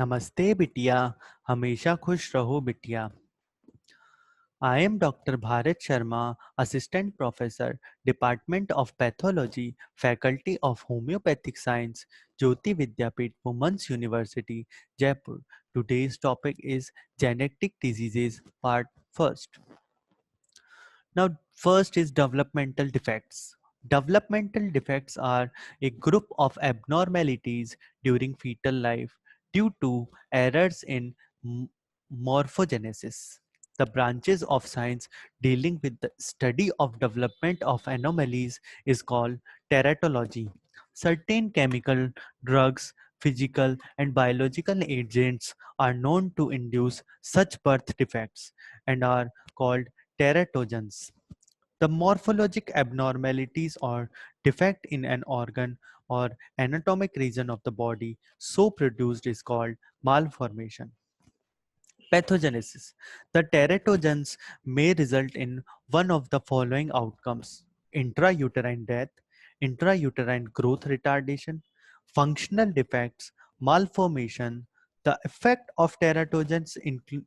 नमस्ते बिटिया, हमेशा खुश रहो बिटिया। I am Dr. Bharat Sharma, Assistant Professor, Department of Pathology, Faculty of Homeopathic Science, Jyoti Vidyapeeth Women's University, Jaipur. Today's topic is genetic diseases, part first. Now, first is developmental defects. Developmental defects are a group of abnormalities during fetal life due to errors in m- morphogenesis. The branches of science dealing with the study of development of anomalies is called teratology. Certain chemical, drugs, physical, and biological agents are known to induce such birth defects and are called teratogens. The morphologic abnormalities or defect in an organ or anatomic region of the body so produced is called malformation. Pathogenesis. The teratogens may result in one of the following outcomes: intrauterine death, intrauterine growth retardation, functional defects, malformation. The effect of teratogens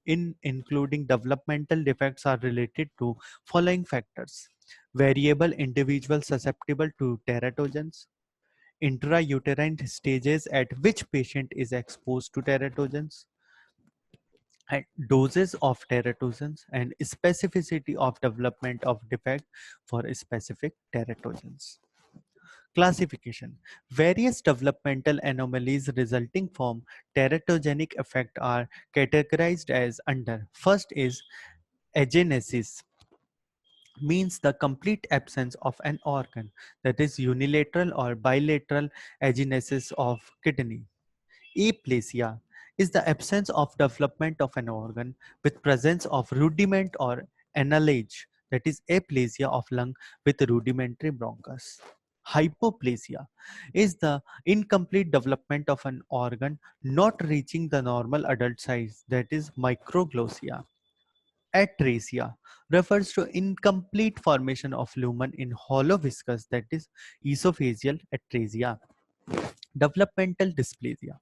in including developmental defects are related to following factors: variable individual susceptible to teratogens, intrauterine stages at which patient is exposed to teratogens, and doses of teratogens and specificity of development of defect for specific teratogens. Classification. Various developmental anomalies resulting from teratogenic effect are categorized as under. First is agenesis, means the complete absence of an organ, that is unilateral or bilateral agenesis of kidney. Aplasia is the absence of development of an organ with presence of rudiment or anallage, that is aplasia of lung with rudimentary bronchus. Hypoplasia is the incomplete development of an organ not reaching the normal adult size, that is microglossia. Atresia refers to incomplete formation of lumen in hollow viscus, that is esophageal atresia. Developmental dysplasia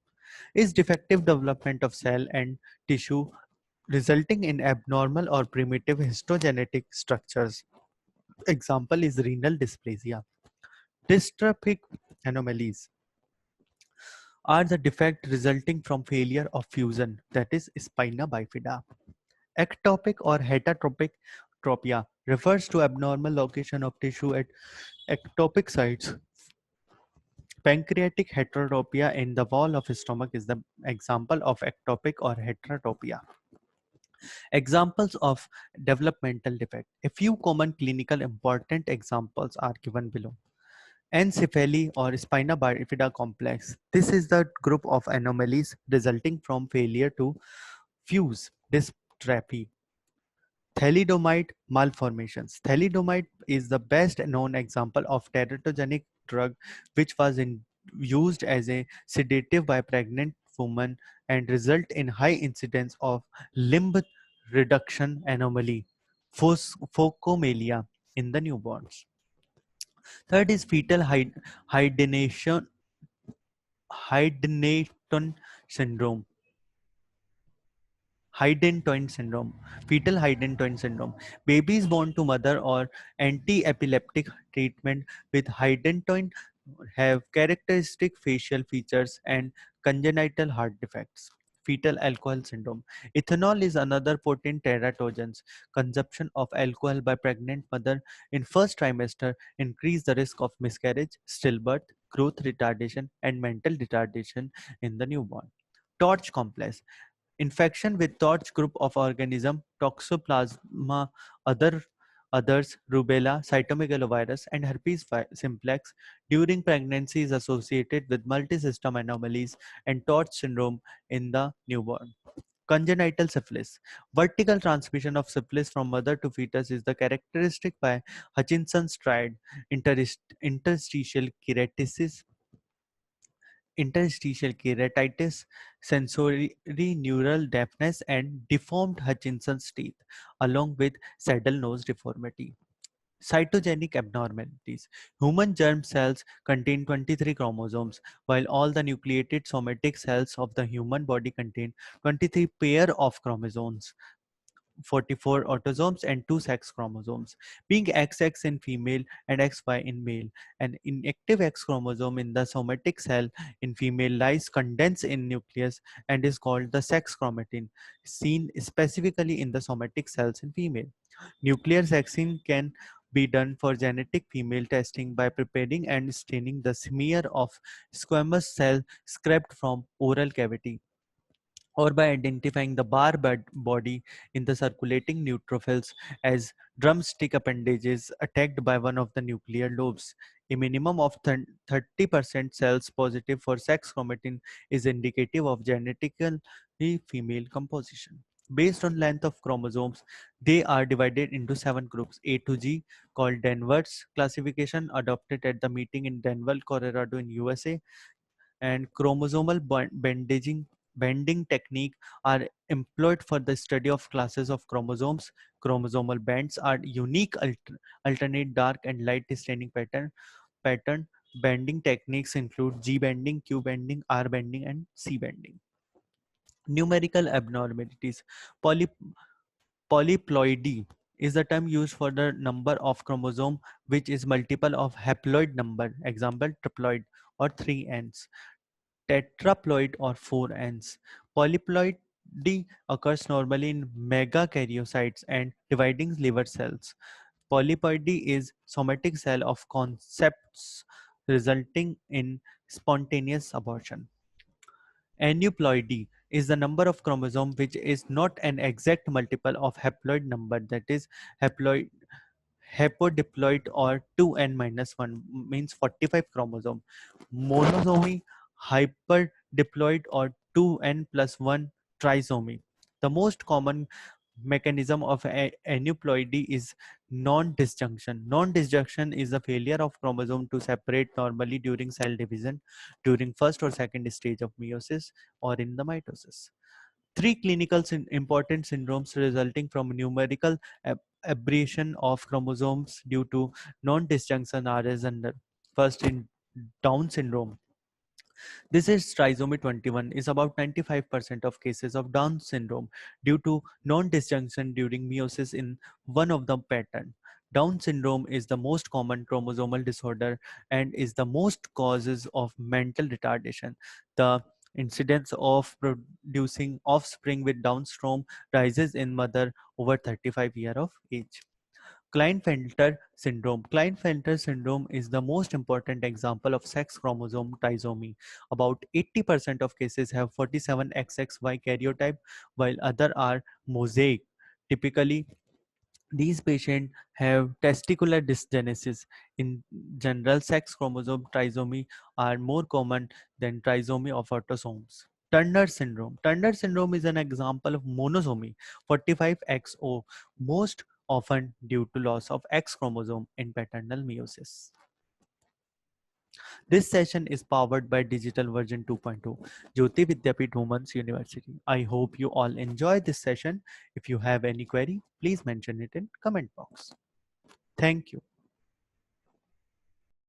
is defective development of cell and tissue resulting in abnormal or primitive histogenetic structures. Example is renal dysplasia. Dystrophic anomalies are the defect resulting from failure of fusion, that is spina bifida. Ectopic or heterotopic tropia refers to abnormal location of tissue at ectopic sites. Pancreatic heterotopia in the wall of stomach is the example of ectopic or heterotopia. Examples of developmental defect. A few common clinical important examples are given below. Encephaly or spina bifida complex. This is the group of anomalies resulting from failure to fuse dystrophy. Thalidomide malformations. Thalidomide is the best known example of teratogenic drug which was used as a sedative by pregnant women and result in high incidence of limb reduction anomaly, phocomelia in the newborns. Third is fetal hydration, Hydeneton syndrome. Hydantoin syndrome, fetal Hydantoin syndrome. Babies born to mother or anti-epileptic treatment with Hydantoin have characteristic facial features and congenital heart defects. Fetal alcohol syndrome. Ethanol is another potent teratogen. Consumption of alcohol by pregnant mother in first trimester increase the risk of miscarriage, stillbirth, growth retardation, and mental retardation in the newborn. Torch complex. Infection with torch group of organism, Toxoplasma others, rubella, cytomegalovirus, and herpes simplex during pregnancy is associated with multisystem anomalies and torch syndrome in the newborn. Congenital syphilis. Vertical transmission of syphilis from mother to fetus is the characteristic by Hutchinson's triad, interstitial keratitis, sensory neural deafness, and deformed Hutchinson's teeth, along with saddle nose deformity. Cytogenic abnormalities. Human germ cells contain 23 chromosomes, while all the nucleated somatic cells of the human body contain 23 pair of chromosomes. 44 autosomes and 2 sex chromosomes, being XX in female and XY in male. An inactive X chromosome in the somatic cell in female lies condensed in nucleus and is called the sex chromatin, seen specifically in the somatic cells in female. Nuclear sexing can be done for genetic female testing by preparing and staining the smear of squamous cell scraped from oral cavity, or by identifying the body in the circulating neutrophils as drumstick appendages attacked by one of the nuclear lobes. A minimum of 30% cells positive for sex chromatin is indicative of genetically female composition. Based on length of chromosomes, they are divided into 7 groups A to G, called Danvers classification, adopted at the meeting in Denver, Colorado in USA, and chromosomal bending technique are employed for the study of classes of chromosomes. Chromosomal bands are unique alternate dark and light staining pattern. Bending techniques include G bending, Q bending, R bending, and C bending. Numerical abnormalities. Poly, Polyploidy is the term used for the number of chromosome which is multiple of haploid number, example triploid or 3 ends, tetraploid or 4 ends. Polyploidy occurs normally in megakaryocytes and dividing liver cells. Polyploidy is somatic cell of concepts resulting in spontaneous abortion. Aneuploidy is the number of chromosome which is not an exact multiple of haploid number, that is haploid hapodiploid or 2n minus 1 means 45 chromosome. Monosomy, hyperdiploid or 2n plus 1 trisomy. The most common mechanism of aneuploidy is non-disjunction. Non-disjunction is the failure of chromosome to separate normally during cell division, during first or second stage of meiosis, or in the mitosis. Three clinical important syndromes resulting from numerical aberration of chromosomes due to non-disjunction are as under. First, in Down syndrome. This is trisomy 21 is about 95% of cases of Down syndrome due to non-disjunction during meiosis in one of the pattern. Down syndrome is the most common chromosomal disorder and is the most causes of mental retardation. The incidence of producing offspring with Down syndrome rises in mother over 35 years of age. Klinefelter syndrome. Klinefelter syndrome is the most important example of sex chromosome trisomy. About 80% of cases have 47XXY karyotype, while other are mosaic. Typically, these patients have testicular dysgenesis. In general, sex chromosome trisomy are more common than trisomy of autosomes. Turner syndrome. Turner syndrome is an example of monosomy 45XO, most often due to loss of X chromosome in paternal meiosis. This session is powered by Digital Version 2.0, Jyoti Vidyapeeth Women's University. I hope you all enjoy this session. If you have any query, please mention it in comment box. Thank you.